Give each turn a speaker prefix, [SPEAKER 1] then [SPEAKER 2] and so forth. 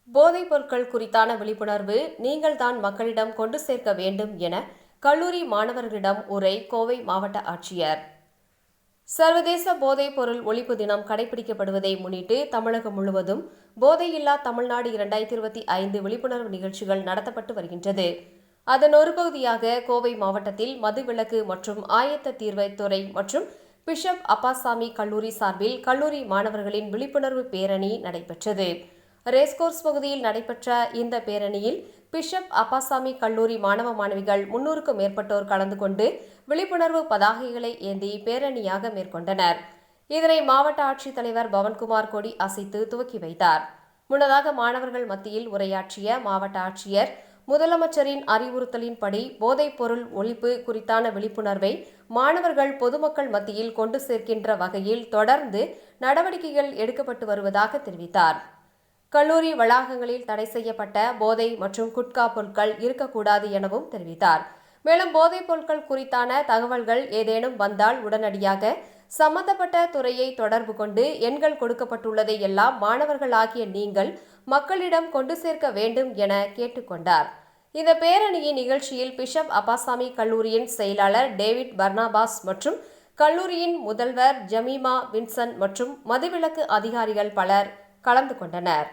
[SPEAKER 1] போதைப் பொருட்கள் குறித்தான விழிப்புணர்வு நீங்கள் தான் மக்களிடம் கொண்டு சேர்க்க வேண்டும் என கல்லூரி மாணவர்களிடம் உரை கோவை மாவட்ட ஆட்சியர். சர்வதேச போதைப் பொருள் ஒழிப்பு தினம் கடைபிடிக்கப்படுவதை முன்னிட்டு தமிழகம் முழுவதும் போதையில்லா தமிழ்நாடு 2025 விழிப்புணர்வு நிகழ்ச்சிகள் நடத்தப்பட்டு வருகின்றது. அதன் ஒரு பகுதியாக கோவை மாவட்டத்தில் மதுவிலக்கு மற்றும் ஆயத்த தீர்வை துறை மற்றும் பிஷப் அப்பாசாமி கல்லூரி சார்பில் கல்லூரி மாணவர்களின் விழிப்புணர்வு பேரணி நடைபெற்றது. ரேஸ்கோர்ஸ் பகுதியில் நடைபெற்ற இந்த பேரணியில் பிஷப் அப்பாசாமி கல்லூரி மாணவ மாணவிகள் 300க்கும் மேற்பட்டோர் கலந்து கொண்டு விழிப்புணர்வு பதாகைகளை ஏந்தி பேரணியாக மேற்கொண்டனர். இதனை மாவட்ட ஆட்சித்தலைவர் பவன்குமார் கொடி அசைத்து துவக்கி வைத்தார். முன்னதாக மாணவர்கள் மத்தியில் உரையாற்றிய மாவட்ட ஆட்சியர், முதலமைச்சரின் அறிவுறுத்தலின்படி போதைப் பொருள் ஒழிப்பு குறித்தான விழிப்புணர்வை மாணவர்கள் பொதுமக்கள் மத்தியில் கொண்டு சேர்க்கின்ற வகையில் தொடர்ந்து நடவடிக்கைகள் எடுக்கப்பட்டு வருவதாக தெரிவித்தார். கல்லூரி வளாகங்களில் தடை செய்யப்பட்ட போதை மற்றும் குட்கா பொருட்கள் இருக்கக்கூடாது எனவும் தெரிவித்தார். மேலும் போதைப் பொருட்கள் குறித்தான தகவல்கள் ஏதேனும் வந்தால் உடனடியாக சம்பந்தப்பட்ட துறையை தொடர்பு கொண்டு எண்கள் கொடுக்கப்பட்டுள்ளதை எல்லாம் மாணவர்களாகிய நீங்கள் மக்களிடம் கொண்டு சேர்க்க வேண்டும் என கேட்டுக்கொண்டார். இந்த பேரணியின் நிகழ்ச்சியில் பிஷப் அப்பாசாமி கல்லூரியின் செயலாளர் டேவிட் பர்னாபாஸ் மற்றும் கல்லூரியின் முதல்வர் ஜமீமா வின்சன் மற்றும் மதுவிலக்கு அதிகாரிகள் பலர் கலந்து கொண்டனர்.